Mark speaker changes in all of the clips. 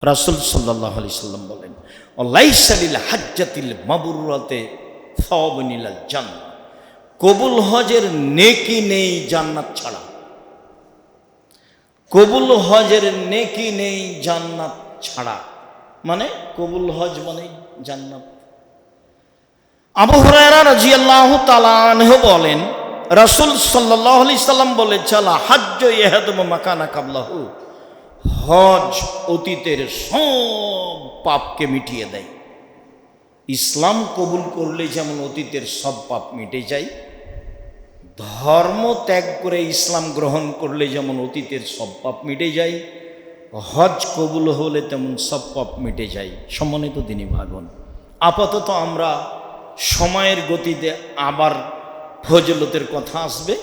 Speaker 1: রাসূল সাল্লাল্লাহু আলাইহি সাল্লাম বলেন, লাইসা লিল হাজ্জাতিল মাবরুরাতে সাওয়াবুন ইলাল জান্নাহ। কবুল হজের নেকি নেই জান্নাত ছাড়া। কবুল হজের নেকি নেই জান্নাত ছাড়া, মানে কবুল হজ মানে জান্নাত। আবু হুরায়রা রাদিয়াল্লাহু তাআলা আনহু বলেন, রাসূল সাল্লাল্লাহু আলাইহি সাল্লাম বলেছেন, হাজ্জু ইয়াহদুমু মাকানা কাবলাহু। হজ অতীতের সব পাপকে মিটিয়ে দেয়। ইসলাম কবুল করলে যেমন অতীতের সব পাপ মিটে যায়, ধর্ম ত্যাগ করে ইসলাম গ্রহণ করলে যেমন অতীতের সব পাপ মিটে যায়, হজ কবুল হলে তেমন সব পাপ মিটে যায়। সম্মানিত দিনী ভাগন, আপাতত আমরা সময়ের গতিতে আবার ফজিলতের কথা আসবে,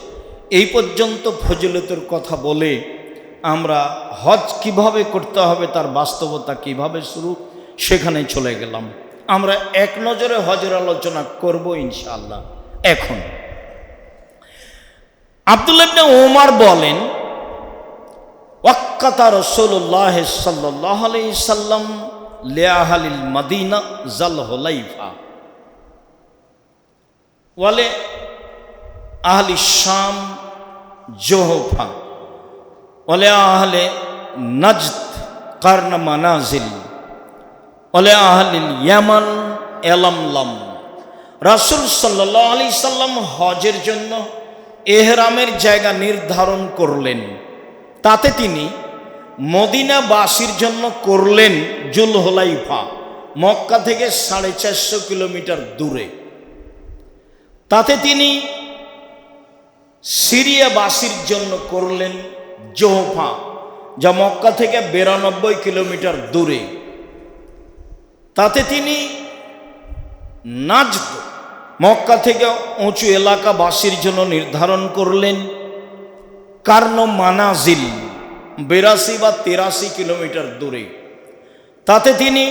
Speaker 1: এই পর্যন্ত ফজিলতের কথা বলে আমরা হজ কিভাবে করতে হবে তার বাস্তবতা কিভাবে শুরু সেখানে চলে গেলাম। আমরা এক নজরে হজের আলোচনা করব ইনশাআল্লাহ। এখন আব্দুল্লাহ ইবনে ওমর বলেন, ওয়াক্কাতা রাসূলুল্লাহ সাল্লাল্লাহু আলাইহি সাল্লাম লিআহলিল মদিনা যাল হুলাইফা ওয়ালে আহলি শাম জোহফা ওয়ালে আহলে নাজদ কারন মানাজিল ওয়ালে আহলিল ইয়ামান এলামলাম। রাসূল সাল্লাল্লাহু আলাইহি সাল্লাম হজের জন্য এহরামের জায়গা নির্ধারণ করলেন। তাতে তিনি মদিনাবাসীর জন্য করলেন জুল হুলাইফা, মক্কা থেকে 450 কিলোমিটার দূরে। তাতে তিনি সিরিয়াবাসীর জন্য করলেন জোহফা, যা মক্কা থেকে 92 কিলোমিটার দূরে। তাতে তিনি নাজদ, মক্কা থেকে উঁচু এলাকাবাসীর জন্য নির্ধারণ করলেন কারন মানাজিল, 82 বা 83 কিলোমিটার দূরে। তাতে তিনি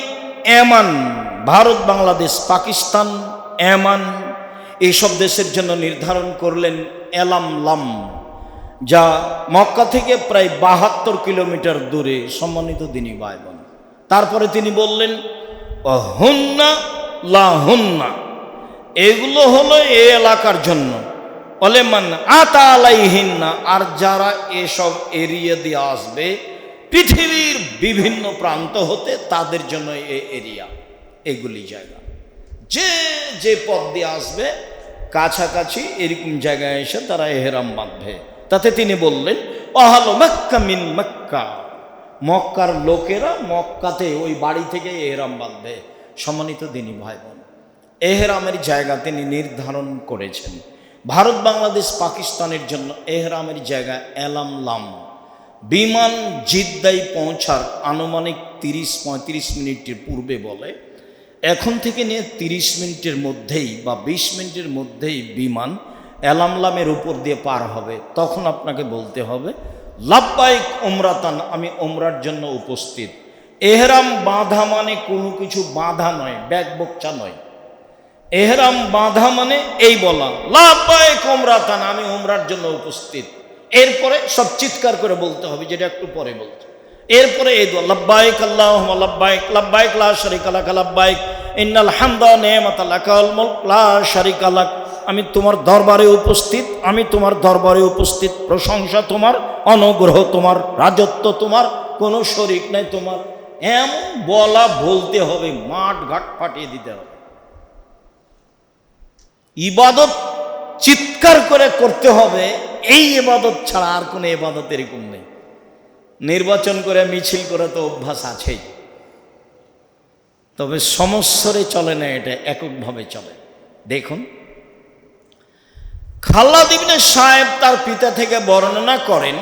Speaker 1: এমান, ভারত, বাংলাদেশ, পাকিস্তান, এমান এইসব দেশের জন্য নির্ধারণ করলেন এলামলাম, যা মক্কা থেকে প্রায় 72 কিলোমিটার দূরে। সম্মানিত দিনী ভাই বোন, তারপরে তিনি বললেন হুন্না লা হুন্না, এগুলো হলো এই এলাকার জন্য। ওলেমান আতা আলাইহিন্না, আর যারা এসব এরিয়া দিয়ে আসবে পৃথিবীর বিভিন্ন প্রান্ত হতে, তাদের জন্য এই এরিয়া, এগুলি জায়গা। যে যে পথ দিয়ে আসবে কাছাকাছি এরকম জায়গায় এসে তারা এহরাম বাঁধবে। তাতে তিনি বললেন আহলু মক্কা মিন মক্কা, মক্কার লোকেরা মক্কাতে ওই বাড়ি থেকে এহরাম বাঁধবে। সম্মানিত দিনী ভাই বোন, এহরামের জায়গা তিনি নির্ধারণ করেছেন। ভারত, বাংলাদেশ, পাকিস্তানের জন্য এহরামের জায়গা এলামলাম। বিমান জিদ্দায় পৌঁছার আনুমানিক 30-35 মিনিটের পূর্বে বলে, এখন থেকে নিয়ে 30 মিনিটের মধ্যেই বা 20 মিনিটের মধ্যেই বিমান এলামলামের উপর দিয়ে পার হবে। তখন আপনাকে বলতে হবে লাব্বাইক উমরাতান, আমি উমরার জন্য উপস্থিত। এহরাম বাঁধা মানে কোনো কিছু বাঁধা নয়, ব্যাগ বকচা নয়। এহরাম বাঁধা মানে এই বলা লাব্বাইক উমরাতান, আমি উমরার জন্য উপস্থিত। এরপরে সব চিৎকার করে বলতে হবে, যেটা একটু পরে বলছে। এরপরে এই দোয়া লাব্বাইক আল্লাহুম্মা লাব্বাইক, লাব্বাইক লা শারীকা লাক লাব্বাইক, ইন্নাল হামদা ওয়া নি'মাতা লাকা ওয়াল মুলক লা শারীকা লাক। আমি তোমার দরবারে উপস্থিত, আমি তোমার দরবারে উপস্থিত, প্রশংসা তোমার, অনুগ্রহ তোমার, রাজত্ব তোমার, কোনো শরীক নাই তোমার। এমন বলা বলতে হবে, মাঠ ঘাট ফাটিয়ে দিতে হবে। ইবাদত চিৎকার করে করতে হবে, এই ইবাদত ছাড়া আর কোনো ইবাদত এরকম নেই। নির্বাচন করে মিছিল করে তো অভ্যাস আছেই, তবে সমস্বরে চলে না, এটা এককভাবে চলে। দেখুন, খাল্লাদ ইবনে সাহেব তার পিতা থেকে বর্ণনা করেন,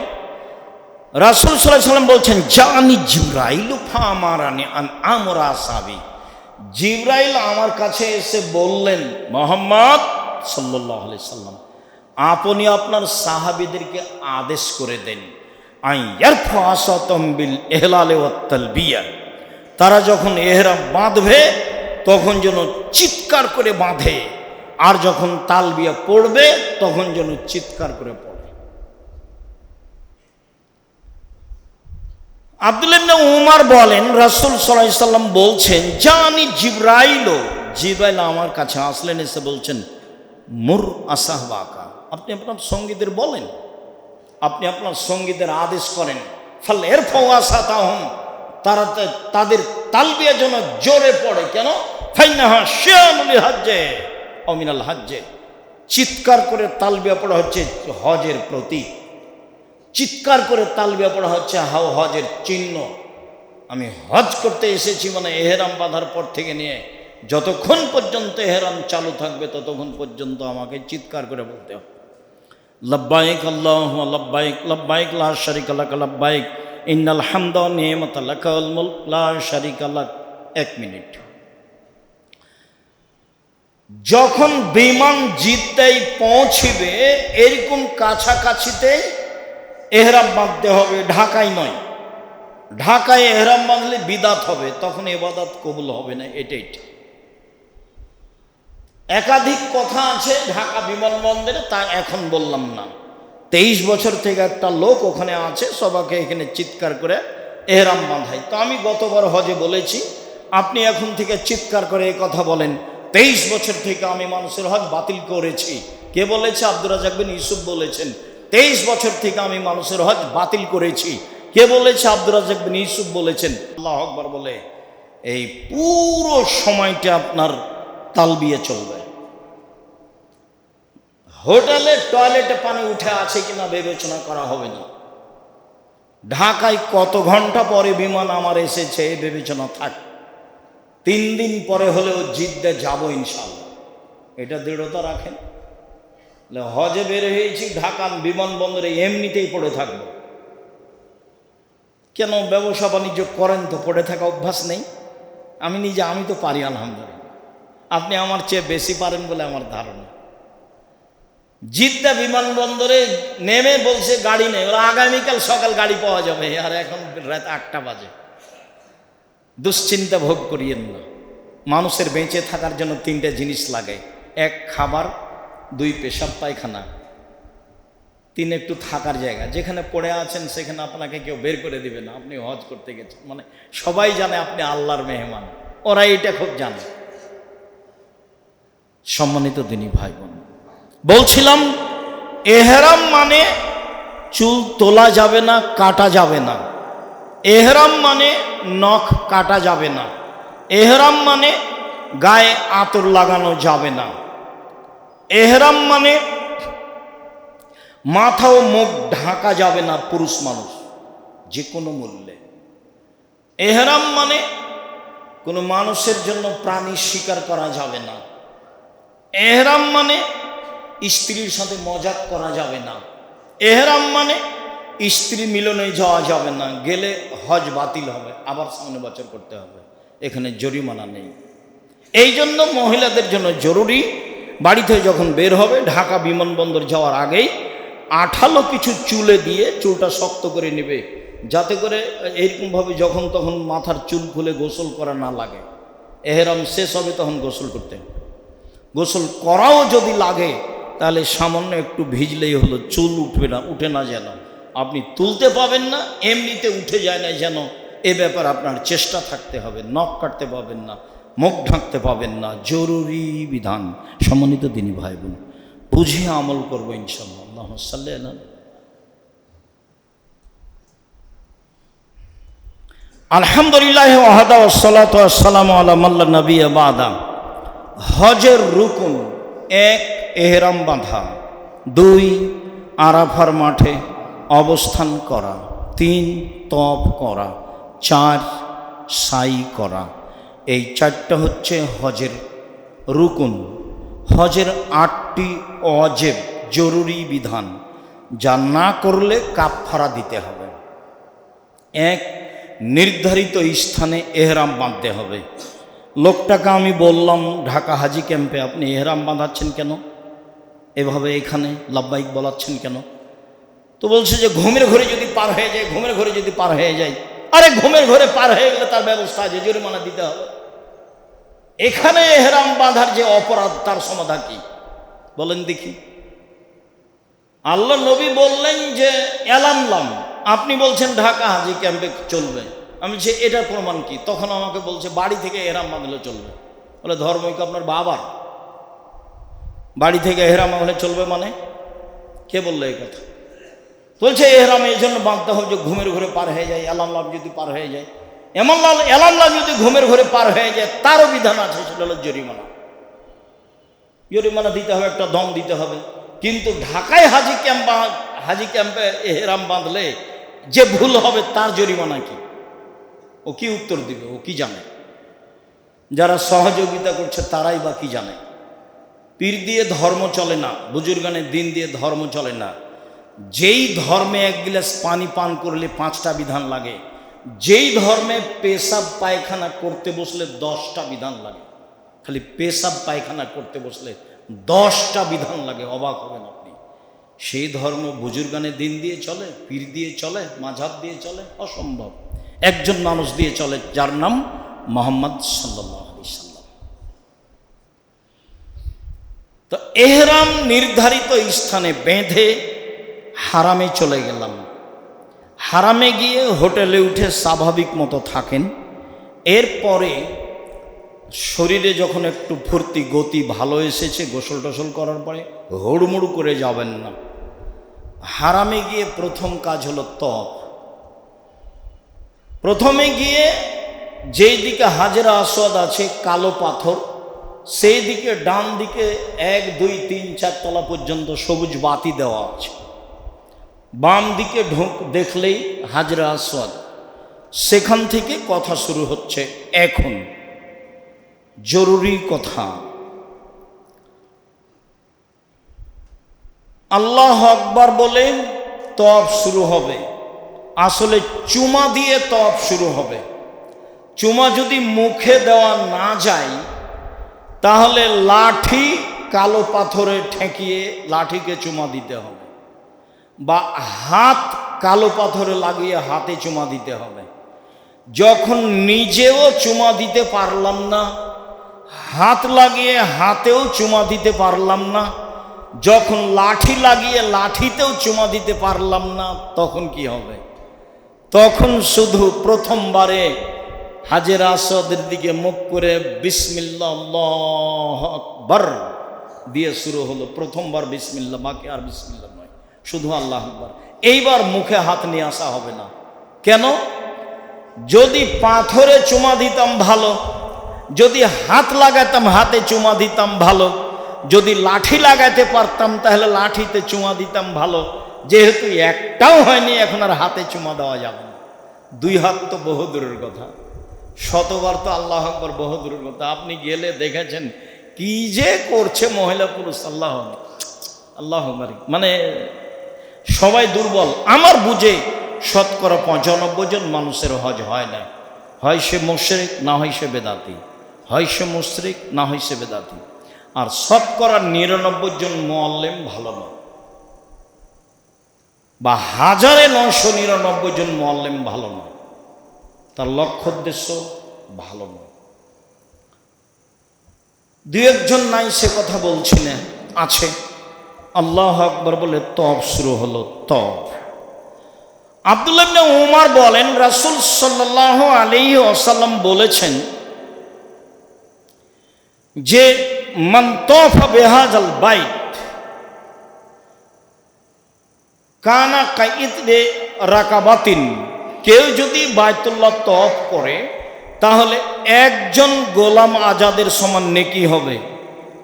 Speaker 1: রাসূল সাল্লাল্লাহু আলাইহি সাল্লাম বলছেন জানি জিবরাইল ফামারানি আন আমরা সাবি। জিবরাইল আমার কাছে এসে বললেন, মুহাম্মদ সাল্লাল্লাহু আলাইহি সাল্লাম, আপনি আপনার সাহাবীদেরকে আদেশ করে দেন আইয়ারফু আসাতাম বিল ইহলাল ওয়াত তালবিয়া, তারা যখন এহরাম বাঁধবে তখন যেন চিৎকার করে বাঁধে, আর যখন তালবিয়া পড়বে তখন যেন চিৎকার করে পড়ে। আব্দুল্লাহ ইবনে উমর বলেন, রাসূল সাল্লাল্লাহু আলাইহি সাল্লাম বলছেন, জানি জিবরাইল আমার কাছে আসলেন, এসে বলছেন, মুর আসাহবাকা, আপনি আপনার সঙ্গীদের বলেন, আপনি আপনার সঙ্গীদের আদেশ করেন, ফাল ইরফাউ আসাতাহুম, তারা তাদের তালবিয়া যেন জোরে পড়ে। কেন? ফাইনাহা শিয়ানুল হজ্জে আও মিনাল হজ্জে, চিৎকার করে তালবিয়া পড়া হচ্ছে হজের প্রতীক, চিৎকার করে তালবিয়া পড়া হচ্ছে হজের চিহ্ন। আমি হজ করতে এসেছি মানে এহরাম বাঁধার পর থেকে নিয়ে যতক্ষণ পর্যন্ত এহরাম চালু থাকবে ততক্ষণ পর্যন্ত আমাকে চিৎকার করে বলতে হবে, লব্বাইক আল্লাহুম্মা লব্বাইক, লব্বাইক লা শারিকা লাক লব্বাইক, ইন্নাল হামদা ওয়ান নি'মাতা লাকা ওয়াল মুলক লা শারিকা লাক। 1 মিনিট। যখন বিমান জিদ্দায় পৌঁছিবে এরকম কাছাকাছিতেই এহরাম বাঁধতে হবে, ঢাকায় নয়। ঢাকায় এহরাম বাঁধলে বিদাত হবে, তখন ইবাদত কবুল হবে না। এটাই একাধিক কথা আছে ঢাকা বিমানবন্দরে, তা এখন বললাম না। 23 বছর থেকে একটা লোক ওখানে আছে, সবাইকে এখানে চিৎকার করে এহরাম বাঁধায়। তো আমি গতবার হজে বলেছি, আপনি এখন থেকে চিৎকার করে এই কথা বলেন, 23 বছর থেকে আমি মানুষের হজ বাতিল করেছি। কে বলেছে? আব্দুর রাজ্জাক বিন ইউসুফ বলেছেন, 23 বছর থেকে আমি মানুষের হজ বাতিল করেছি। কে বলেছে? আব্দুর রাজ্জাক বিন ইউসুফ বলেছেন। আল্লাহু আকবার বলে এই পুরো সময়টা আপনার তালবিয়া চলবে। হোটেলে টয়লেটে পানি উঠে আছে কিনা বিবেচনা করা হবে না। ঢাকায় কত ঘন্টা পরে বিমান আমার এসেছে এই বিবেচনা থাক। 3 দিন পরে হলেও জিদ্দে যাব ইনশাআল্লাহ, এটা দৃঢ়তা রাখেন। হজে বের হয়েছি, ঢাকা বিমানবন্দরে এমনিতেই পড়ে থাকবো কেন? ব্যবসা বাণিজ্য করেন তো, পড়ে থাকা অভ্যাস নেই? আমি তো পারি আলহামদুলিল্লাহ, আপনি আমার চেয়ে বেশি পারেন বলে আমার ধারণা। জিদ্দা বিমানবন্দরে নেমে বলছে গাড়ি নেই, ওরা আগামীকাল সকাল গাড়ি পাওয়া যাবে, আর এখন রাত 8টা বাজে। দুশ্চিন্তা ভোগ করিয়েন না। মানুষের বেঁচে থাকার জন্য 3টে জিনিস লাগে, 1 খাবার, 2 পেশাব পায়খানা, 3 একটু থাকার জায়গা। যেখানে পড়ে আছেন সেখানে আপনাকে কেউ বের করে দিবে না। আপনি হজ করতে গেছেন মানে সবাই জানে আপনি আল্লাহর মেহমান, ওরা এটা খুব জানে। সম্মানিত দিনী ভাই বোন, বলছিলাম এহরাম মানে চুল তোলা যাবে না, কাটা যাবে না। এহরাম মানে নখ কাটা যাবে না। এহরাম মানে গায়ে আতর লাগানো যাবে না। এহরাম মানে মাথা ও মুখ ঢাকা যাবে না পুরুষ মানুষ যে কোনো মূল্যে। এহরাম মানে কোনো মানুষের জন্য প্রাণী শিকার করা যাবে না। এহরাম মানে স্ত্রীর সাথে মজাক করা যাবে না। এহরাম মানে স্ত্রী মিলনে যাওয়া যাবে না, গেলে হজ বাতিল হবে, আবার সামনে বছর করতে হবে, এখানে জরিমানা নেই। এই জন্য মহিলাদের জন্য জরুরি, বাড়িতে যখন বের হবে ঢাকা বিমানবন্দর যাওয়ার আগেই আঠালো কিছু চুলে দিয়ে চুলটা শক্ত করে নেবে, যাতে করে এইরকমভাবে যখন তখন মাথার চুল খুলে গোসল করা না লাগে। এহরাম শেষ হবে তখন গোসল করতে হবে। গোসল করাও যদি লাগে তাহলে সামান্য একটু ভিজলেই হলো, চুল উঠে না যেন, আপনি তুলতে পাবেন না, এমনিতে উঠে যায় না যেন, এ ব্যাপার আপনার চেষ্টা থাকতে হবে। নখ কাটতে পাবেন না, মুখ ঢাকতে পাবেন না, জরুরি বিধান। সম্মানিত দিনী ভাই বোন, বুঝে আমল করবো ইনশাআল্লাহ। আল্লাহুম্মা সাল্লি আলা আলহামদুলিল্লাহ ওয়াহদা ওয়াসসালাতু ওয়াসসালামু আলা মান লা নাবিয়্যা বাদা। হজের রুকুন: 1 এহরাম বাঁধা, 2 আরাফার মাঠে অবস্থান করা, 3 তওয়াফ করা, 4 সাই করা। এই 4টা হচ্ছে হজের রুকুন। হজের 8টি ওয়াজিব জরুরি বিধান, যা না করলে কাফফারা দিতে হবে। 1 নির্ধারিত স্থানে এহরাম বাঁধতে হবে। লোকটাকে আমি বললাম ঢাকা হাজি ক্যাম্পে, আপনি এহরাম বাঁধাচ্ছেন কেন, এভাবে এখানে লাব্বাইক বলাচ্ছেন কেন? তো বলছে যে ঘুমের ঘরে যদি পার হয়ে যায়, ঘুমের ঘরে যদি পার হয়ে যায়। আরে ঘুমের ঘরে পার হয়ে গেলে তার ব্যবস্থা আছে, জরিমানা দিতে হবে। এখানে এহরাম বাঁধার যে অপরাধ, তার সমাধান কি বলেন দেখি? আল্লাহ নবী বললেন যে এলানলাম, আপনি বলছেন ঢাকা হাজি ক্যাম্পে চলবে, আমি বলছি এটার প্রমাণ কি? তখন আমাকে বলছে বাড়ি থেকে এহরাম বাঁধলে চলবে। বলে ধর্ম কি আপনার বাবার? বাড়ি থেকে এহরাম বাঁধলে চলবে মানে? কে বললো এই কথা? বলছে এহরাম এই জন্য বাঁধতে হবে যে ঘুমের ঘরে পার হয়ে যায়, এলাম লাভ যদি পার হয়ে যায়, এলাম লাভ যদি ঘুমের ঘরে পার হয়ে যায় তারও বিধান আছে, সেটা হলো জরিমানা। জরিমানা দিতে হবে, একটা দম দিতে হবে। কিন্তু ঢাকায় হাজি ক্যাম্পে এহরাম বাঁধলে যে ভুল হবে তার জরিমানা কি? ও কি উত্তর দিবে? ও কি জানে? যারা সহযোগিতা করছে তারাই বা কি জানে? পীর দিয়ে ধর্ম চলে না, বুজুর্গানের দিন দিয়ে ধর্ম চলে না। যেই ধর্মে এক গিলাস পানি পান করলে 5টা বিধান লাগে, যেই ধর্মে পেশাব পায়খানা করতে বসলে 10টা বিধান লাগে। খালি পেশাব পায়খানা করতে বসলে 10টা বিধান লাগে, অবাক হবেন আপনি। সেই ধর্ম বুজুর্গানের দিন দিয়ে চলে, পীর দিয়ে চলে, মাঝহাব দিয়ে চলে? অসম্ভব। একজন মানুষ দিয়ে চলে, যার নাম মুহাম্মদ সাল্লাল্লাহু আলাইহি সাল্লাম। তো এহরাম নির্ধারিত স্থানে বেঁধে হারামে চলে গেলাম। হারামে গিয়ে হোটেলে উঠে স্বাভাবিক মতো থাকেন। এরপরে শরীরে যখন একটু ফুর্তি গতি ভালো এসেছে, গোসল টোসল করার পরে হুড়মুড় করে যাবেন না। হারামে গিয়ে প্রথম কাজ হলো তপ। প্রথমে গিয়ে যেই দিকে হাজরা আসওয়াদ আছে, কালো পাথর, সেই দিকে ডান দিকে 1 2 3 4 তলা পর্যন্ত সবুজ বাতি দেওয়া আছে। বাম দিকে দেখলেই হাজরা আসওয়াদ। সেখান থেকে কথা শুরু হচ্ছে। এখন জরুরি কথা, আল্লাহ আকবার বলে তওয়াফ শুরু হবে। আসলে চুমা দিয়ে তওয়াফ শুরু হবে। চুমা যদি মুখে দেওয়া না যায় তাহলে লাঠি কালো পাথরে ঠেকিয়ে লাঠিকে চুমা দিতে হবে, বা হাত কালো পাথরে লাগিয়ে হাতে চুমা দিতে হবে। যখন নিজেও চুমা দিতে পারলাম না, হাত লাগিয়ে হাতেও চুমা দিতে পারলাম না, যখন লাঠি লাগিয়ে লাঠিতেও চুমা দিতে পারলাম না, তখন কি হবে? তখন শুধু প্রথমবারে হাজরা আসওয়াদের দিকে মুখ করে বিসমিল্লাহ আল্লাহু আকবার দিয়ে শুরু হলো। প্রথমবার বিসমিল্লাহ, বাকি আর বিসমিল্লাহ নয়, শুধু আল্লাহ আকবার। এইবার মুখে হাত নিয়ে আসা হবে না। কেন? যদি পাথরে চুমা দিতাম ভালো, যদি হাত লাগাতাম হাতে চুমা দিতাম ভালো, যদি লাঠি লাগাতে পারতাম তাহলে লাঠিতে চুমা দিতাম ভালো। যেহেতু একটাও হয়নি, এখন আর হাতে চুমা দেওয়া যাবে না। 2 হাত তো বহু দূরের কথা, শতবার তো আল্লাহ আকবার বহু দূরের কথা। আপনি গেলে দেখেছেন কি যে করছে মহিলা পুরুষ, আল্লাহ আল্লাহ, মানে সবাই দুর্বল। আমার বুঝে শতকরা 95 জন মানুষের হজ হয় না। হয় সে মুশরিক, না হয় সে বেদাতি। হয় সে মুশরিক, না হয় সে বেদাতি। আর শতকরা 99 জন মুআল্লিম ভালো নয়, বা 1999 জন মুআল্লিম ভালো নয়। তার লক্ষ্য উদ্দেশ্য ভালো নয়। 2-1 জন নাই সে কথা বলছি না, আছে। আল্লাহু আকবার বলে তওয়াফ শুরু হলো। তওয়াফ আব্দুল্লাহ ইবনে উমর বলেন, রাসূল সাল্লাল্লাহু আলাইহি ওয়াসাল্লাম বলেছেন যে মান তাওফা বিহাযাল বাইত কানা কাইতরে রাকাবাতিন। কেউ যদি বাইতুল্লাহ তওয়াফ করে তাহলে একজন গোলাম আজাদের সমান নেকি হবে।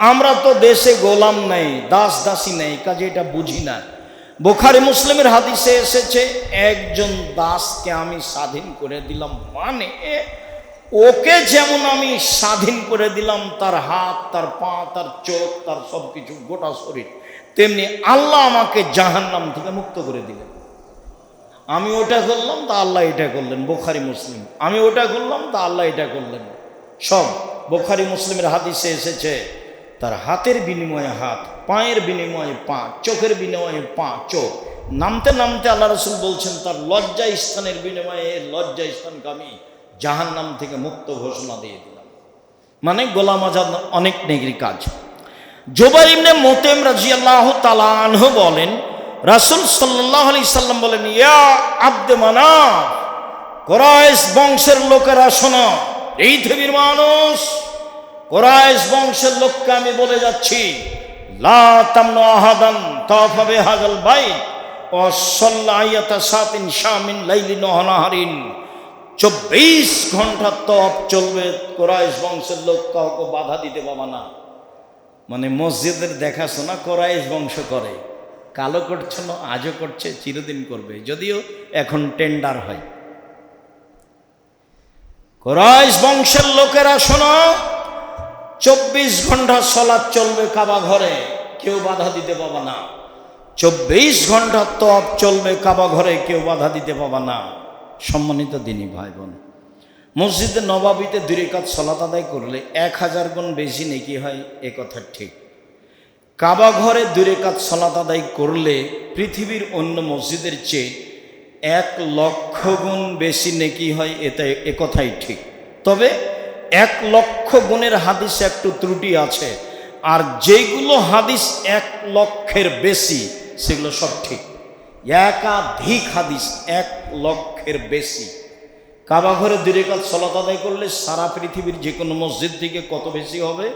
Speaker 1: আমরা তো দেশে গোলাম নাই, দাস দাসী নেই, কাজে এটা বুঝি না। বুখারী মুসলিমের হাদিসে এসেছে, একজন দাসকে আমি স্বাধীন করে দিলাম, মানে ওকে যেমন আমি স্বাধীন করে দিলাম, তার হাত, তার পা, তার চোখ, তার সব কিছু, গোটা শরীর, তেমনি আল্লাহ আমাকে জাহান্নাম থেকে মুক্ত করে দিলেন। আমি ওটা করলাম তা আল্লাহ এটা করলেন, বুখারী মুসলিম। আমি ওটা করলাম তা আল্লাহ এটা করলেন। সব বুখারী মুসলিমের হাদিসে এসেছে, তার হাতের বিনিময়ে হাত, পায়ের বিনিময়ে পা, চোখের বিনিময়ে পা, চোখ। নামতে নামতে আল্লাহ রাসূল বলছেন, তার লজ্জা স্থানের বিনিময়ে লজ্জা স্থানকে আমি জাহান্নাম থেকে মুক্ত ঘোষণা দিয়ে দিলাম। মানে গোলাম আজাদ অনেক নেকির কাজ। জুবাইর ইবনে মুতঈম রাদিয়াল্লাহু তাআলা আনহু বলেন, রাসূল সাল্লাল্লাহু আলাইহি সাল্লাম বলেন, ইয়া আব্দে মানাফ, কুরাইশ বংশের লোকেরা শোনো, এই পৃথিবীর মানুষ, কুরাইশ বংশের লোককে আমি বলে যাচ্ছি, লা তামনু আহাদান তাওফা বিহাযাল বাইত ওয়া সাল্লা আয়াতা সাতিন শামিন লাইলিন ওয়া নাহারিন। 24 ঘন্টা তওয়াফ চলবে, কুরাইশ বংশের লোক কাউকে বাধা দিতে পারবে না। মানে মসজিদের দেখাশোনা কুরাইশ বংশ করে, কালো করছে না, আজও করছে, চিরদিন করবে, যদিও এখন টেন্ডার হয়। কুরাইশ বংশের লোকেরা শোনো, 24 ঘন্টা সালাত চলবে কাবা ঘরে, কেউ বাধা দিতে পারবে না। 24 ঘন্টা তওয়াফ চলবে কাবা ঘরে, কেউ বাধা দিতে পারবে না। সম্মানিত দিনী ভাই বোন, মসজিদে নবাবিতে 2 রাকাত সালাত আদায় করলে 1000 গুণ বেশি নেকি হয়, এ কথা ঠিক। কাবা ঘরে 2 রাকাত সালাত আদায় করলে পৃথিবীর অন্য মসজিদের চেয়ে 1 লক্ষ গুণ বেশি নেকি হয়, এ কথাই ঠিক। তবে 1 লক্ষ গুণের হাদিসে একটু ত্রুটি আছে, আর যেগুলো হাদিস 1 লক্ষের বেশি সেগুলো সব ঠিক। একাধিক হাদিস 1 লক্ষের বেশি। কাবা ঘরে 2 রাকাত সালাত আদায় করলে সারা পৃথিবীর যে কোনো মসজিদ থেকে কত বেশি হবে?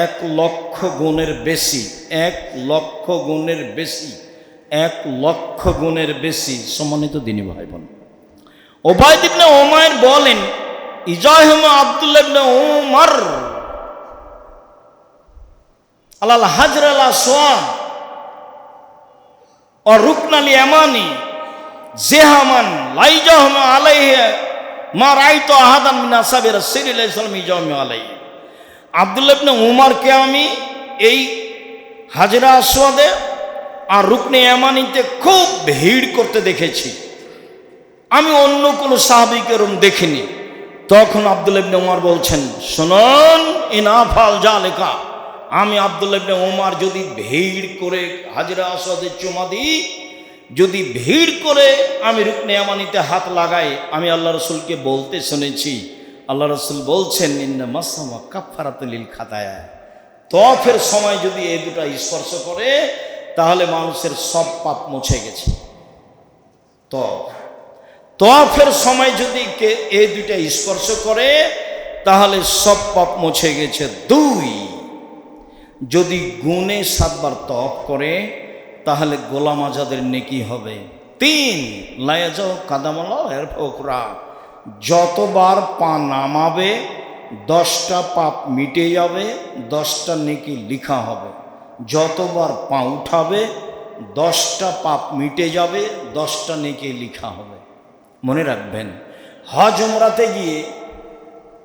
Speaker 1: 1 লক্ষ গুণের বেশি, 1 লক্ষ গুণের বেশি, 1 লক্ষ গুণের বেশি। সম্মানিত দিনী ভাই বোন, উবাইদ ইবনে উমাইর বলেন, ইজাহিম আব্দুল্লাহ ইবনে উমর আলাল হাজর আল আসওয়াদ ও রুকনাল ইয়ামানি জিহামান লাইজাহম আলাইহি মা রাইতু আহাদান মিন আসহাবি রাসূলিল্লাহি সাল্লাল্লাহু আলাইহি ওয়াসাল্লাম আলাইহি। আব্দুল্লাহ ইবনে উমরকে আমি এই হাজরা আসওয়াদে আর রুকনে ইয়ামানিতে খুব ভিড় করতে দেখেছি, আমি অন্য কোনো সাহাবীকে এরকম দেখিনি। তখন আব্দুল্লাহ ইবনে উমর বলছেন, শুনুন, ইনাফাল জালিকা, আমি আব্দুল্লাহ ইবনে উমর যদি ভিড় করে হাজরা আসওয়াদে চুমা দিই, যদি ভিড় করে আমি রুকনে ইয়ামানিতে হাত লাগাই, আমি আল্লাহ রসুলকে বলতে শুনেছি, আল্লাহ রসুল বলছেন, ইন্না মাসসামা কাফফারাতুল লিল খাতায়া, তওয়াফের সময় যদি এই দুটো স্পর্শ করে তাহলে মানুষের সব পাপ মুছে গেছে। তওয়াফের সময় যদি এই দুইটা স্পর্শ করে তাহলে সব পাপ মুছে গেছে। 2, যদি গুণে 7 বার তওয়াফ করে তাহলে গোলাম আজাদের নেকি হবে। 3, লায়াজাও কাদামাল্লাহ এর ফোকরা, যতবার পা নামাবে 10টা পাপ মিটে যাবে, 10টা নেকি লিখা হবে। যতবার পা উঠাবে 10টা পাপ মিটে যাবে, 10টা নেকি লিখা হবে। মনে রাখবেন, হজ উমরাতে গিয়ে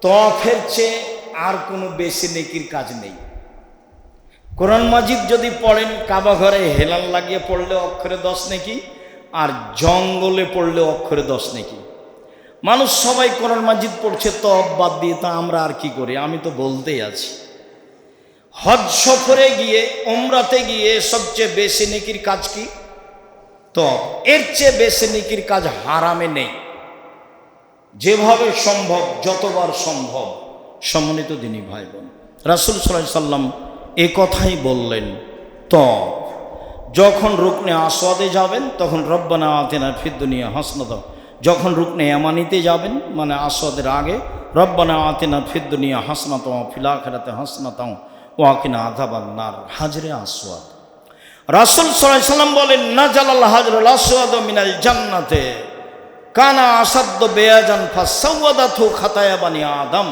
Speaker 1: তওয়াফের চেয়ে আর কোনো বেশি নেকির কাজ নেই। কোরআন মাজিদ যদি পড়েন, কাবা ঘরে হেলাল লাগিয়ে পড়লে অক্ষরে 10 নেকি, আর জঙ্গলে পড়লে অক্ষরে 10 নেকি। মানুষ সবাই কোরআন মাজিদ পড়ছে তওয়াফ বাদ দিয়ে, তা আমরা আর কি করি? আমি তো বলতেই আছি, হজ সফরে গিয়ে, উমরাতে গিয়ে সবচেয়ে বেশি নেকির কাজ কি? তওয়াফ। এর চেয়ে বেশি নেকির কাজ হারামে নেই। যেভাবে সম্ভব, যতবার সম্ভব। সম্মানিত দিনী ভাই বোন, রাসূল সাল্লাল্লাহু আলাইহি সাল্লাম এ কথাই বললেন। তওয়াফ যখন রুকনে আসওয়াদে যাবেন তখন রব্বানা আতিনা ফিদ দুনিয়া হাসানাতাও, যখন রুকনে ইয়ামানিতে যাবেন মানে আসওয়াদের আগে, রব্বানা আতিনা ফিদ দুনিয়া হাসানাতাও ওয়া ফিল আখিরাতি হাসানাতাও ওয়া কিনা আযাবান নার। হাজরে আসওয়াদ, রাসূল সাল্লাল্লাহু আলাইহি সাল্লাম বলেন, নাজালাল হাজরুল আসওয়াদ মিনাল জান্নাতে কানা আসাদ্দ বেয়াজান ফাসাওয়াদাতু খাতায়া বানি আদম।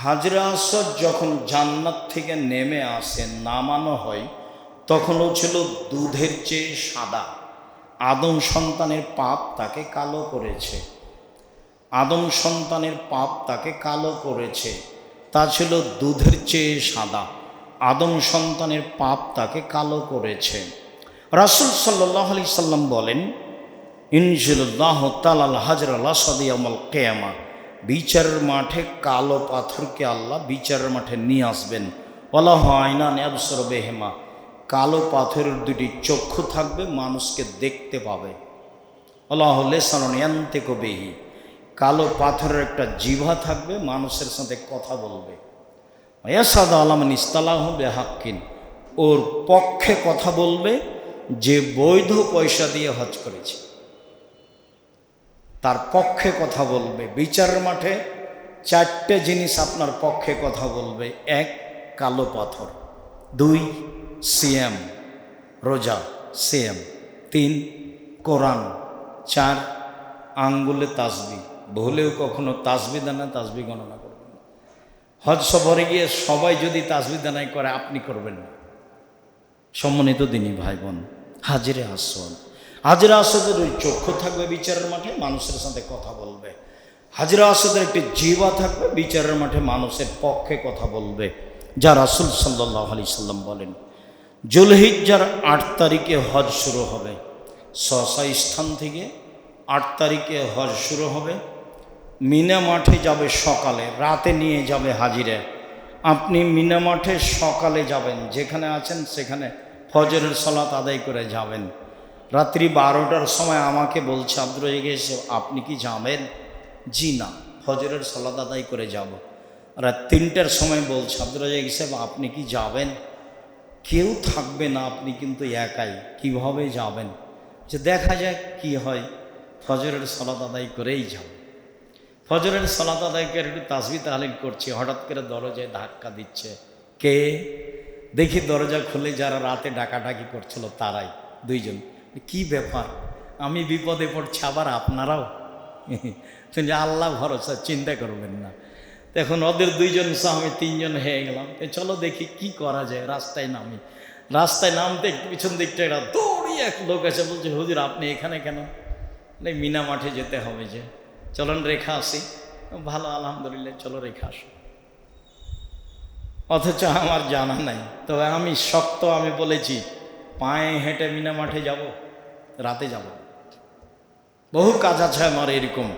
Speaker 1: হাজরে আসওয়াদ যখন জান্নাত থেকে নেমে আসে, নামানো হয়, তখনও ছিল দুধের চেয়ে সাদা। আদম সন্তানের পাপ তাকে কালো করেছে, আদম সন্তানের পাপ তাকে কালো করেছে। তা ছিল দুধের চেয়ে সাদা, আদম সন্তানের পাপ তাকে কালো করেছে। রাসূল সাল্লাল্লাহু আলাইহি সাল্লাম বলেন, ইনশাআল্লাহু তাআলা হাজরুল আসওয়াদ ইয়াউমুল কিয়ামা, বিচারের মাঠে কালো পাথরকে আল্লাহ বিচারের মাঠে নিয়ে আসবেন। ওয়ালাহু আইনান ইয়াবসুরু বিহিমা, কালো পাথরের 2টি চক্ষু থাকবে, মানুষকে দেখতে পাবে। ওয়ালাহু লিসানুন ইয়ানতিকু বিহি, কালো পাথরের একটা জিহ্বা থাকবে, মানুষের সাথে কথা বলবে। ইয়াসাদু আলা মান ইসতালাহু বিহাক্কিন, ওর পক্ষে কথা বলবে, যে বৈধ পয়সা দিয়ে হজ করেছে তার পক্ষে কথা বলবে। বিচারের মাঠে 4টে জিনিস আপনার পক্ষে কথা বলবে। 1, কালো পাথর। 2, সিয়াম, রোজা, সিয়াম। 3, কোরআন। 4, আঙ্গুলে তাসবি। ভুলেও কখনো তাসবি দানা তাসবি গণনা করবেন না। হজ সফরে গিয়ে সবাই যদি তাসবি দানাই করে, আপনি করবেন না। সম্মানিত দিনী ভাই বোন, হাজিরে আসওয়াদ, হাজিরে আসওয়াদের ওই চক্ষু থাকবে বিচারের মাঠে, মানুষের সাথে কথা বলবে। হাজিরে আসওয়াদের একটি জিহ্বা থাকবে, বিচারের মাঠে মানুষের পক্ষে কথা বলবে। যা রাসূল সাল্লাল্লাহু আলাইহি সাল্লাম বলেন, যুলহিজ্জার 8 তারিখে হজ শুরু হবে। স্ব স্থান থেকে 8 তারিখে হজ শুরু হবে। মিনা মাঠে যাবে সকালে, রাতে নিয়ে যাবে হাজিরে। আপনি মিনা মাঠে সকালে যাবেন, যেখানে আছেন সেখানে ফজরের সালাত আদায় করে যাবেন। রাত্রি 12টার সময় আমাকে বলছে, আব্দুর রাজ্জাক এসে, আপনি কি যাবেন? জি না, ফজরের সালাত আদায় করে যাব। রাত 3টার সময় বলছে, আব্দুর রাজ্জাক সাহেব আপনি কি যাবেন? কেউ থাকবে না, আপনি কিন্তু একাই, কিভাবে যাবেন? যে দেখা যাক কি হয়, ফজরের সালাত আদায় করেই যাব। ফজরের সালাত আদায় করে একটু তাসবিহ তাহলিল করছি, হঠাৎ করে দরজায় ধাক্কা দিচ্ছে। কে? দেখি দরজা খুলে যারা রাতে ডাকাডাকি করছিল তারাই, 2 জন। কি ব্যাপার? আমি বিপদে পড়ছি, আবার আপনারাও? তুমি আল্লাহ ভরসা, চিন্তা করবেন না। এখন ওদের 2 জন সহ আমি 3 জন হয়ে গেলাম। চলো দেখি কি করা যায়। রাস্তায় নামি, রাস্তায় নামতে পিছন দিকটা একটা দৌড়িয়ে এক লোক এসে বলছে, হুজুর আপনি এখানে কেন? মিনা মাঠে যেতে হবে যে, চলুন রেখা আসি। ভালো, আলহামদুলিল্লাহ, চলো রেখা আসো। অথচ আমার জানা নাই। তবে আমি শক্ত, আমি বলেছি পায়ে হেঁটে মিনা মাঠে যাব, রাতে যাব। বহু কাজ আছে আমার এরকম,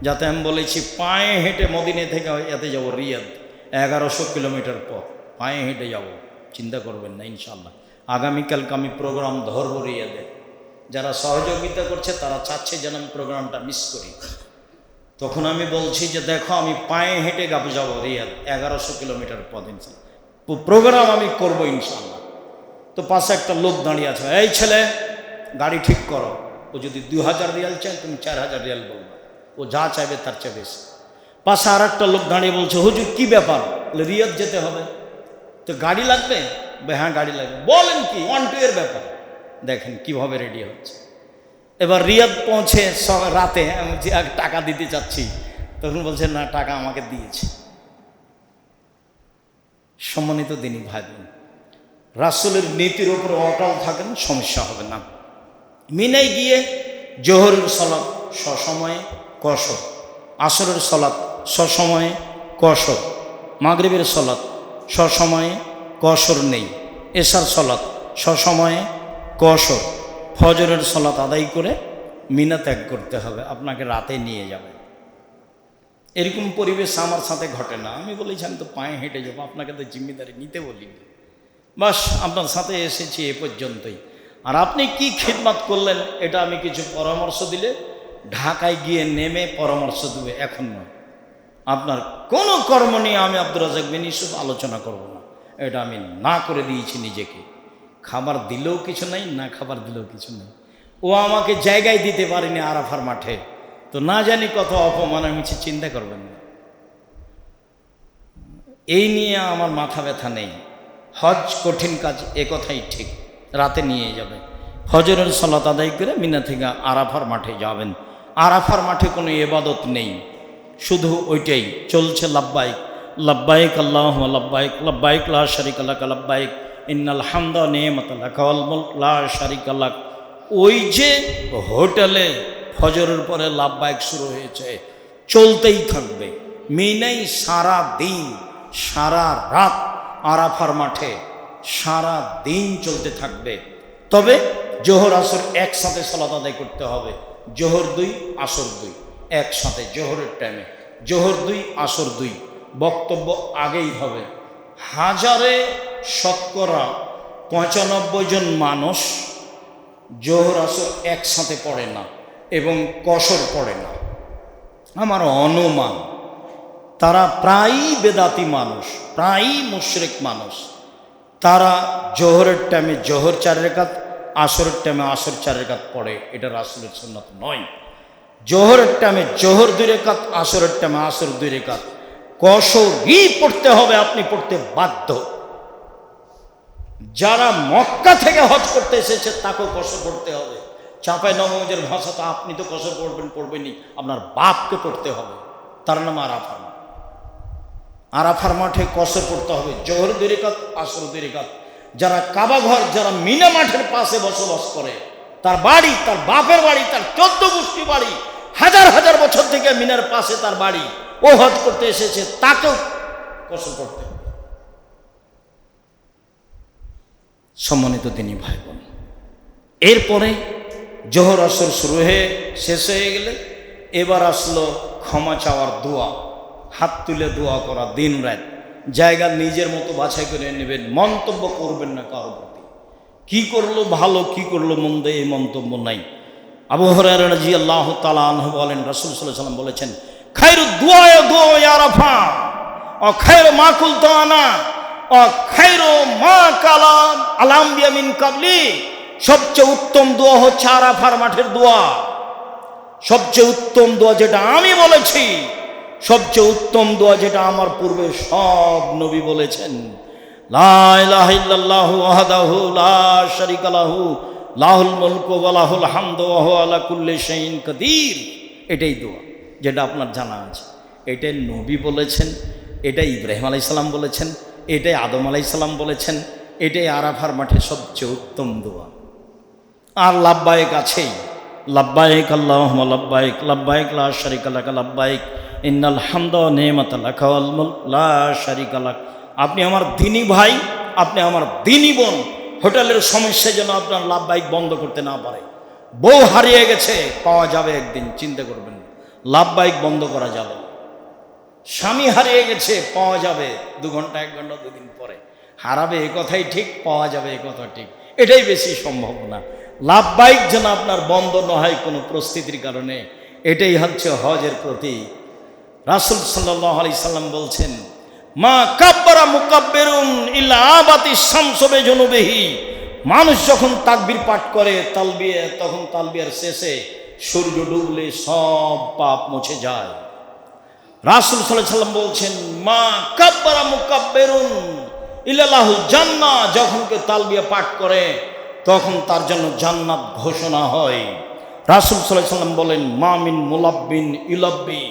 Speaker 1: যাতে আমি বলেছি পায়ে হেঁটে মদিনা থেকে এতে যাব রিয়াদ, 1100 কিলোমিটার পথ পায়ে হেঁটে যাব। চিন্তা করবেন না, ইনশাল্লাহ আগামীকালকে আমি প্রোগ্রাম ধরবো রিয়াদে। যারা সহযোগিতা করছে তারা চাচ্ছে যেন আমি প্রোগ্রামটা মিস করি। তখন আমি বলছি যে দেখো, আমি পায়ে হেঁটে যাব রিয়াদ, 1100 কিলোমিটার পথ, ইনশাল্লাহ প্রোগ্রাম আমি করবো ইনশাল্লাহ। তো পাশে একটা লোক দাঁড়িয়ে আছে, এই ছেলে গাড়ি ঠিক করো। ও যদি 2000 রিয়াল চায়, তুমি 4000 রিয়াল বলবে, ও যা চাইবে তার চেয়ে বেশি। পাশে আর একটা লোক দাঁড়িয়ে বলছে, হুজুর কি ব্যাপার? রিয়াদ যেতে হবে, তো গাড়ি লাগবে? হ্যাঁ গাড়ি লাগবে। বলেন কি? 1-2 এর ব্যাপার। দেখেন কিভাবে রেডি হচ্ছে। এবার রিয়াদ পৌঁছে রাতে আমি যে টাকা দিতে চাচ্ছি, তখন বলছে না, টাকা আমাকে দিয়েছে। সম্মানিত দিনী ভাই বোন, রাসূলের নীতির উপর অটল থাকেন, সমস্যা হবে না। মিনায় গিয়ে জোহরের সালাত সসময়ে কসর, আসরের সালাত সসময়ে কসর, মাগরিবের সালাত সসময়ে কসর নেই, এশার সালাত সসময়ে কসর, ফজরের সালাত আদায় করে মিনা ত্যাগ করতে হবে। আপনাকে রাতে নিয়ে যাবে। এরকম পরিবেশ আমার সাথে ঘটে না। আমি বলেছি আমি তো পায়ে হেঁটে যাবো, আপনাকে তো জিম্মেদারি নিতে বলিনি। বাস আপনার সাথে এসেছি এ পর্যন্তই। আর আপনি কি খিদমত করলেন এটা আমি কিছু পরামর্শ দিলে ঢাকায় গিয়ে নেমে পরামর্শ দেবে, এখন নয়। আপনার কোনো কর্ম নিয়ে আমি আব্দুর রাজ্জাক বিন ইউসুফ আলোচনা করব না, এটা আমি না করে দিয়েছি নিজেকে। খাবার দিলেও কিছু নেই, না খাবার দিলেও কিছু নেই। ও আমাকে জায়গায় দিতে পারেনি আরাফার মাঠে, তো না জানি কত অপমান হয়েছে, চিন্তা করবেন না। এই নিয়ে আমার মাথা ব্যথা নেই। হজ কঠিন কাজ, এ কথাই ঠিক। রাতে নিয়ে যাবে, ফজরের সালাত আদায় করে মিনা থেকে আরাফার মাঠে যাবেন। আরাফার মাঠে কোনো ইবাদত নেই, শুধু ওইটাই চলছে, লাব্বাইক লাব্বাইক আল্লাহুম্মা লাব্বাইক লাব্বাইক লা শারিকা লাক লাব্বাইক ইন্নাল হামদা ওয়া নি'মাতা লাক ওয়াল মুলক লা শারিকা লাক। ওই যে হোটেলে ফজরের পরে লাব্বাইক শুরু হয়েছে, চলতেই থাকবে। মিনাই সারা দিন সারা রাত, আরাফার মাঠে সারা দিন চলতে থাকবে। তবে জোহর আসর একসাথে সালাত আদায় করতে হবে। জোহর 2 আসর 2 একসাথে, জোহরের টাইমে জোহর 2 আসর 2। বক্তব্য আগেই হবে। হাজারে শতকরা 95 জন মানুষ জোহর আসর একসাথে পড়ে না এবং কসর পড়ে না। আমার অনুমান তারা প্রায়ই বেদাতি মানুষ, প্রায়ই মুশরিক মানুষ। তারা জোহরের টাইমে জোহর 4 রাকাত, আসরের টাইমে আসর 4 রাকাত পড়ে, এটা রাসূলের সুন্নাত নয়। জোহরের টাইমে জোহর 2 রাকাত, আসরের টাইমে আসর 2 রাকাত কসরই পড়তে হবে, আপনি পড়তে বাধ্য। যারা মক্কা থেকে হজ করতে এসেছে তাকেও কসর পড়তে হবে। চাঁপায় নবগঞ্জের ভাষা তো আপনি তো কসর পড়বেনই, আপনার বাপকে পড়তে হবে। তার নাম আরাফার মাঠ। আরাফার মাঠে কসর পড়তে হবে, জোহর 2 রাকাত, আসর 2 রাকাত। যারা কাবা ঘর, যারা মিনা মাঠের পাশে বসবাস করে, তার বাড়ি, তার বাপের বাড়ি, তার 14 গোষ্ঠী বাড়ি, হাজার হাজার বছর থেকে মিনার পাশে তার বাড়ি, ও হজ করতে এসেছে, তাকেও কসর করতে হবে। সম্মানিত দিনী ভাই বোন, এরপরে জোহর আসর শুরু হয়ে শেষ হয়ে গেলে এবার আসলো ক্ষমা চাওয়ার দোয়া, হাত তুলে দোয়া করা দিন রাত। জায়গা নিজের মতো বাছাই করে নেবেন, মন্তব্য করবেন না কারো প্রতি। কি করলো ভালো, কি করলো মন্দ, এই মন্তব্য নাই। আবু হুরায়রা রাদিয়াল্লাহু তাআলা আনহু বলেন, রাসূল সাল্লাল্লাহু আলাইহি ওয়াসাল্লাম বলেছেন, খায়রুদ দুআ দুআ আরাফা ও খায়রু মা কুলতু আনা ও খায়রু মা কালাম আলামবিয়া মিন কাবলি। সবচেয়ে উত্তম দোয়া হচ্ছে আরাফার মাঠের দোয়া। সবচেয়ে উত্তম দোয়া যেটা আমি বলেছি, সবচেয়ে উত্তম দোয়া যেটা আমার পূর্বে সব নবী বলেছেন, লা ইলাহা ইল্লাল্লাহু ওয়াহদাহু লা শারীকা লাহু লাহুল মুলকু ওয়া লাহুল হামদু ওয়া হুয়া আলা কুল্লি শাইইন কাদির। এটাই দোয়া যেটা আপনার জানা আছে। এটাই নবী বলেছেন, এটাই ইব্রাহিম আলাইহিস সালাম বলেছেন, এটাই আদম আলাইহিস সালাম বলেছেন, এটাই আরাফার মাঠে সবচেয়ে উত্তম দোয়া। আর লাব্বাইক আছেই, লাব্বাইক আল্লাহুম্মা লাব্বাইক লাব্বাইক লা শারীকা লাক লাব্বাইক ইন্নাল হামদা ওয়া নি'মাতা লাক ওয়াল মুলক লা শারীকা লাক। আপনি আমার দিনী ভাই, আপনি আমার দিনী বোন, হোটেলের সমস্যা যেন আপনার লাভবাহিক বন্ধ করতে না পারে। বউ হারিয়ে গেছে, পাওয়া যাবে একদিন, চিন্তা করবেন না, লাভবাহিক বন্ধ করা যাবে। স্বামী হারিয়ে গেছে, পাওয়া যাবে 2 ঘন্টা 1 ঘন্টা 2 দিন পরে। হারাবে এ কথাই ঠিক, পাওয়া যাবে এ কথা ঠিক, এটাই বেশি সম্ভাবনা। লাভবাহিক যেন আপনার বন্ধ না হয় কোনো পরিস্থিতির কারণে, এটাই হচ্ছে হজের প্রতীক। রাসূল সাল্লাল্লাহু আলাইহি সাল্লাম বলছেন, মা কাব্বারা মুকাব্বিরুন ইল্লা আবাতি শামসু বিজুনুবিহি। মানুষ যখন তাকবীর পাঠ করে তালবিয়া, তখন তালবিয়ার শেষে সূর্য ডুবলে সব পাপ মুছে যায়। রাসূল সাল্লাল্লাহু আলাইহি সাল্লাম বলছেন, মা কাব্বারা মুকাব্বিরুন ইল্লা লাহুল জান্নাহ। যখন কেউ তালবিয়া পাঠ করে তখন তার জন্য জান্নাত ঘোষণা হয়। রাসূল সাল্লাল্লাহু আলাইহি সাল্লাম বলেন, মা মিন মুলাব্বিন ইলাব্বি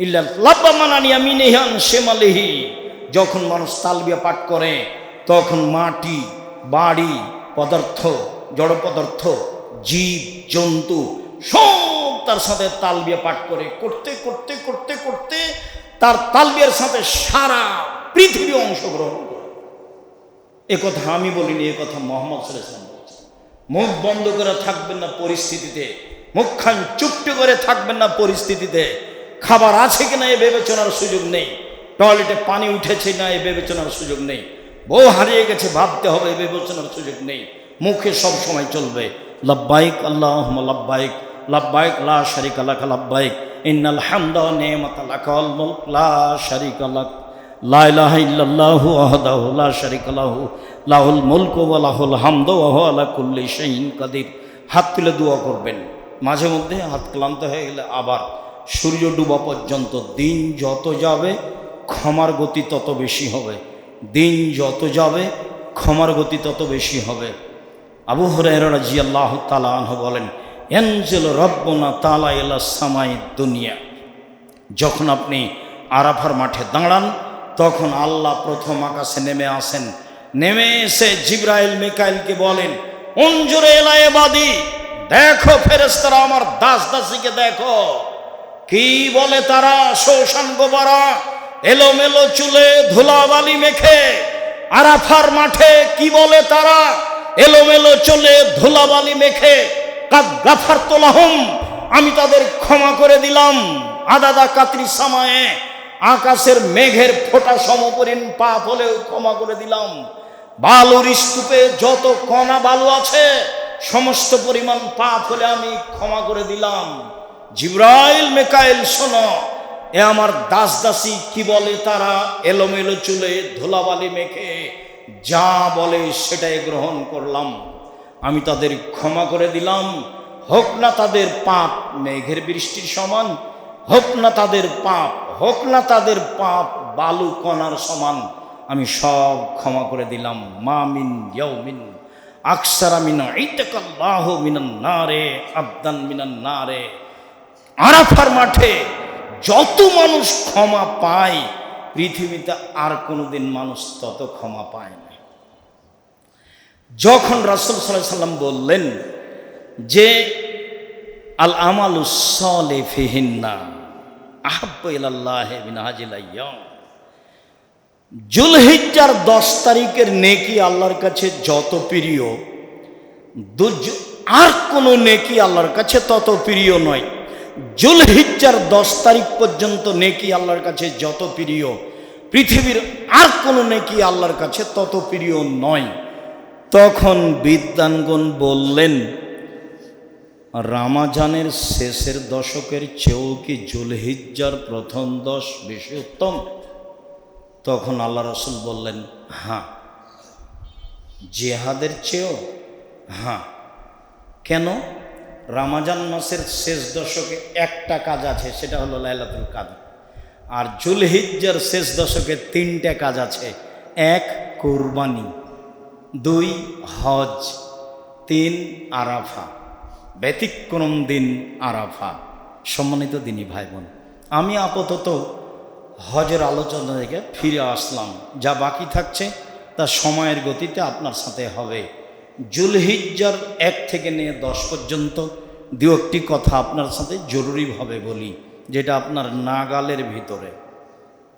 Speaker 1: ইল্লা লাব্বা মানানি ইয়ামিনিহি শিমালিহি। যখন মানুষ তালবিয়া পাঠ করে তখন মাটি, বাড়ি, পদার্থ, জড় পদার্থ, জীব জন্তু সব তার সাথে তালবিয়া পাঠ করে, করতে করতে করতে করতে তার তালবিয়ার সাথে সারা পৃথিবী অংশগ্রহণ করে। একথা আমি বলিনি, একথা মুহাম্মদ সাল্লাল্লাহু আলাইহি ওয়াসাল্লাম বলেছেন। মুখ বন্ধ করে থাকবেন না পরিস্থিতিতে, মুখখান চুপটি করে থাকবেন না পরিস্থিতিতে। খাবার আছে কিনা এ বিবেচনার সুযোগ নেই, টয়লেটে পানি উঠেছে না এ বিবেচনার সুযোগ নেই, বউ হারিয়ে গেছে ভাবতে হবে এ বিবেচনার সুযোগ নেই। মুখে সব সময় চলবে লাব্বাইক আল্লাহুম্মা লাব্বাইক লাব্বাইক লা শারীকা লাক লাব্বাইক ইন্নাল হামদা ওয়া নি'মাতা লাক ওয়াল মুলক লা শারীকা লাক লা ইলাহা ইল্লাল্লাহু ওয়াহদাহু লা শারীকা লাহু লাহুল মুলকু ওয়া লাহুল হামদু ওয়া হুয়া আলা কুল্লি শাইইন কাদির। হাত তুলে দোয়া করবেন। মাঝে মধ্যে হাত ক্লান্ত হয়ে গেলে আবার সূর্য ডুবা পর্যন্ত। দিন যত যাবে ক্ষমার গতি তত বেশি হবে, দিন যত যাবে ক্ষমার গতি তত বেশি হবে। আবু হুরায়রা রাদিয়াল্লাহু তাআলা আনহু বলেন, ইয়ানজিলু রাব্বুনা তাআলা ইলা সামাই দুনিয়া। যখন আপনি আরাফার মাঠে দাঁড়ান তখন আল্লাহ প্রথম আকাশে নেমে আসেন। নেমে এসে জিবরাইল মিকাইলকে বলেন, উনজুর ইলা ইবাদি, দেখো ফেরেশতারা আমার দাস দাসীকে দেখো। কি বলে তারা? শোষণ গোবরা, এলোমেলো চুলে ধুলাবালি মেখে আরাফার মাঠে কি বলে তারা? এলোমেলো চুলে ধুলাবালি মেখে, কাদ গাফারতু লাহুম, আমি তাদের ক্ষমা করে দিলাম। আদাদা কাতরি সামায়ে, আকাশের মেঘের ফোঁটা সমপরিমাণ পাপ হলেও ক্ষমা করে দিলাম। বালুর স্তূপে যত কণা বালু আছে সমস্ত পরিমাণ পাপ হলে আমি ক্ষমা করে দিলাম। জিবরাইল মিকাইল শোনো, এ আমার দাস দাসী কি বলে তারা? এলোমেলো চুলে ধুলাবালি মেখে যা বলে সেটাই গ্রহণ করলাম। আমি তাদের ক্ষমা করে দিলাম। হোক না তাদের পাপ মেঘের বৃষ্টির সমান, হোক না তাদের পাপ, হোক না তাদের পাপ বালু কণার সমান, আমি সব ক্ষমা করে দিলাম। মা মিন ইয়াউমিন আকসারা মিন ইতাকাল্লাহু মিনান নারে আবদান মিনান নারে। আরাফার মাঠে যত মানুষ ক্ষমা পায়, পৃথিবীতে আর কোনোদিন মানুষ তত ক্ষমা পায় না। যখন রাসূল সাল্লাল্লাহু আলাইহি সাল্লাম বললেন যে আল আমালুস সালিহু ফিহিন্না আহাব্বু ইলাল্লাহি মিন হাজিল আইয়াম, যুলহিজ্জার 10 তারিখের নেকি আল্লাহর কাছে যত প্রিয়, আর কোনো নেকি আল্লাহর কাছে তত প্রিয় নয়। যুলহিজ্জার 10 তারিখ পর্যন্ত নেকি আল্লাহর কাছে যত প্রিয়, পৃথিবীর আর কোনো নেকি আল্লাহর কাছে তত প্রিয় নয়। তখন বিদ্বানগণ বললেন, রামাজানের শেষের দশকের চেয়েও কি যুলহিজ্জার প্রথম 10 বেশি উত্তম? তখন আল্লাহ রাসূল বললেন, হ্যাঁ। জিহাদের চেয়েও? হ্যাঁ। কেন? রমজান মাসের শেষ দশকে একটা কাজ আছে, সেটা হলো লাইলাতুল কদর। আর যুলহিজ্জার শেষ দশকে 3টা কাজ আছে। 1 কুরবানি, 2 হজ, 3 আরাফা। ব্যতিক্রম দিন আরাফা। সম্মানিত দিনী ভাই বোন, আমি আপাতত হজের আলোচনা থেকে ফিরে আসলাম। যা বাকি থাকছে তা সময়ের গতিতে আপনার সাথে হবে। যুলহিজ্জার 1 থেকে নিয়ে 10 পর্যন্ত 2-1টি কথা আপনার সাথে জরুরিভাবে বলি, যেটা আপনার নাগালের ভিতরে।